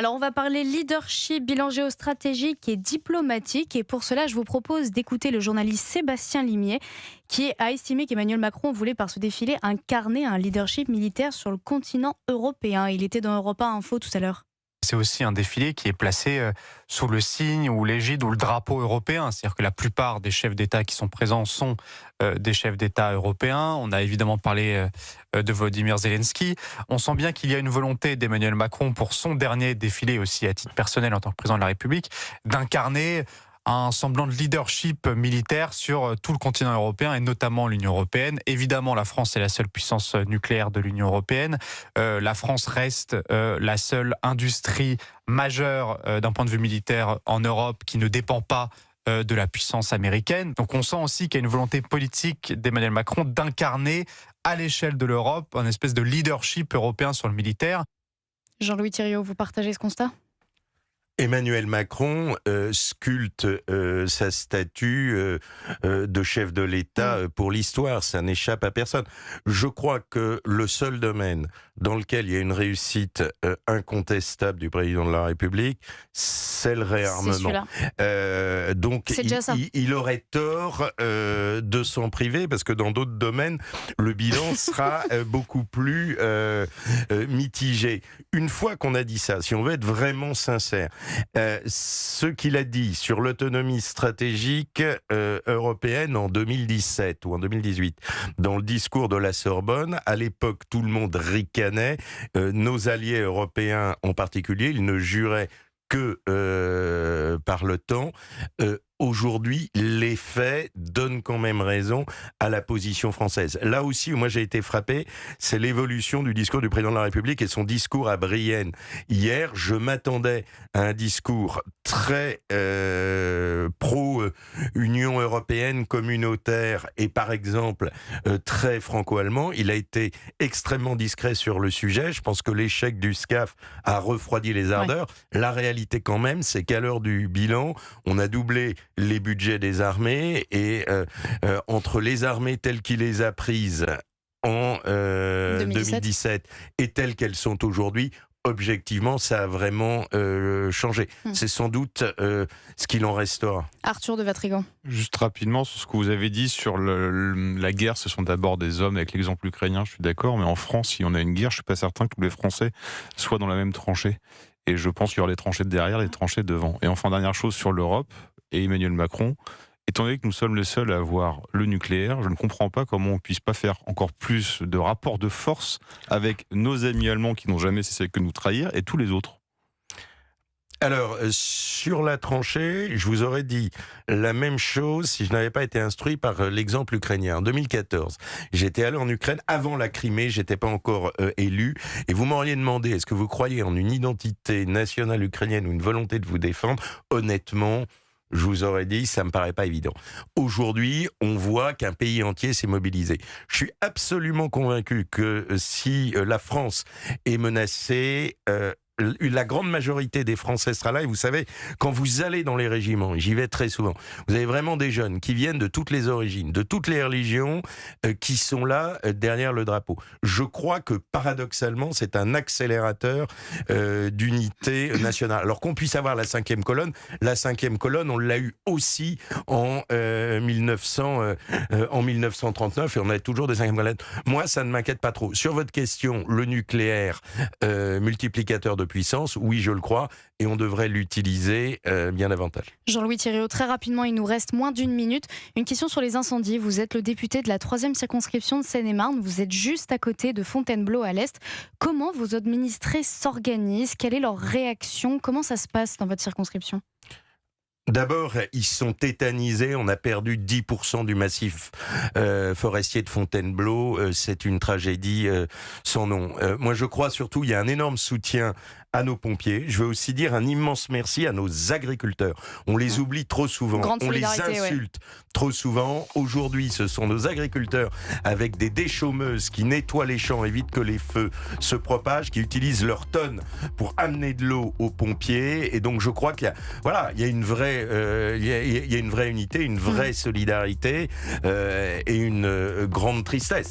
Alors, on va parler leadership, bilan géostratégique et diplomatique. Et pour cela, je vous propose d'écouter le journaliste Sébastien Limier, qui a estimé qu'Emmanuel Macron voulait, par ce défilé, incarner un leadership militaire sur le continent européen. Il était dans Europa Info tout à l'heure. C'est aussi un défilé qui est placé sous le signe ou l'égide ou le drapeau européen. C'est-à-dire que la plupart des chefs d'État qui sont présents sont des chefs d'État européens. On a évidemment parlé de Volodymyr Zelensky. On sent bien qu'il y a une volonté d'Emmanuel Macron pour son dernier défilé aussi à titre personnel en tant que président de la République d'incarner un semblant de leadership militaire sur tout le continent européen et notamment l'Union européenne. Évidemment, la France est la seule puissance nucléaire de l'Union européenne. La France reste la seule industrie majeure d'un point de vue militaire en Europe qui ne dépend pas de la puissance américaine. Donc on sent aussi qu'il y a une volonté politique d'Emmanuel Macron d'incarner à l'échelle de l'Europe un espèce de leadership européen sur le militaire. Jean-Louis Thiriot, vous partagez ce constat ? Emmanuel Macron sculpte sa statue de chef de l'État pour l'histoire, ça n'échappe à personne. Je crois que le seul domaine dans lequel il y a une réussite incontestable du président de la République, c'est le réarmement. Donc c'est déjà ça. Il aurait tort de s'en priver, parce que dans d'autres domaines, le bilan sera beaucoup plus mitigé. Une fois qu'on a dit ça, si on veut être vraiment sincère, ce qu'il a dit sur l'autonomie stratégique européenne en 2017 ou en 2018, dans le discours de la Sorbonne, à l'époque tout le monde ricanait, nos alliés européens en particulier, ils ne juraient que par le temps. Aujourd'hui, les faits donnent quand même raison à la position française. Là aussi où moi j'ai été frappé, c'est l'évolution du discours du président de la République et son discours à Brienne. Hier, je m'attendais à un discours très pro-Union européenne, communautaire et par exemple très franco-allemand. Il a été extrêmement discret sur le sujet. Je pense que l'échec du SCAF a refroidi les ardeurs. Ouais. La réalité quand même, c'est qu'à l'heure du bilan, on a doublé les budgets des armées et entre les armées telles qu'il les a prises en 2017 et telles qu'elles sont aujourd'hui, objectivement, ça a vraiment changé. C'est sans doute ce qu'il en restera. Arthur de Vatrigan. Juste rapidement sur ce que vous avez dit sur la guerre, ce sont d'abord des hommes. Avec l'exemple ukrainien, je suis d'accord, mais en France, si on a une guerre, je suis pas certain que tous les Français soient dans la même tranchée. Et je pense qu'il y aura les tranchées de derrière, les tranchées de devant. Et enfin, dernière chose sur l'Europe et Emmanuel Macron. Étant donné que nous sommes les seuls à avoir le nucléaire, je ne comprends pas comment on ne puisse pas faire encore plus de rapports de force avec nos amis allemands qui n'ont jamais cessé que nous trahir et tous les autres. Alors, sur la tranchée, je vous aurais dit la même chose si je n'avais pas été instruit par l'exemple ukrainien. En 2014, j'étais allé en Ukraine avant la Crimée, j'étais pas encore élu, et vous m'auriez demandé, est-ce que vous croyez en une identité nationale ukrainienne ou une volonté de vous défendre ? Honnêtement, je vous aurais dit, ça me paraît pas évident. Aujourd'hui, on voit qu'un pays entier s'est mobilisé. Je suis absolument convaincu que si la France est menacée, la grande majorité des Français sera là. Et vous savez, quand vous allez dans les régiments, j'y vais très souvent, vous avez vraiment des jeunes qui viennent de toutes les origines, de toutes les religions, qui sont là derrière le drapeau. Je crois que paradoxalement, c'est un accélérateur d'unité nationale. Alors qu'on puisse avoir la cinquième colonne, on l'a eu aussi en 1939 et on a toujours des cinquièmes colonnes. Moi, ça ne m'inquiète pas trop. Sur votre question, le nucléaire multiplicateur de puissance, oui, je le crois, et on devrait l'utiliser bien davantage. Jean-Louis Thiriot, très rapidement, il nous reste moins d'une minute. Une question sur les incendies. Vous êtes le député de la 3e circonscription de Seine-et-Marne. Vous êtes juste à côté de Fontainebleau à l'est. Comment vos administrés s'organisent ? Quelle est leur réaction ? Comment ça se passe dans votre circonscription ? D'abord, ils sont tétanisés. On a perdu 10% du massif forestier de Fontainebleau. C'est une tragédie sans nom. Moi, je crois surtout il y a un énorme soutien à nos pompiers. Je veux aussi dire un immense merci à nos agriculteurs. On les oublie trop souvent. On les insulte trop souvent. Aujourd'hui, ce sont nos agriculteurs avec des déchaumeuses qui nettoient les champs, évitent que les feux se propagent, qui utilisent leurs tonnes pour amener de l'eau aux pompiers. Et donc, je crois qu'il y a, il y a une vraie unité, une vraie solidarité et une grande tristesse.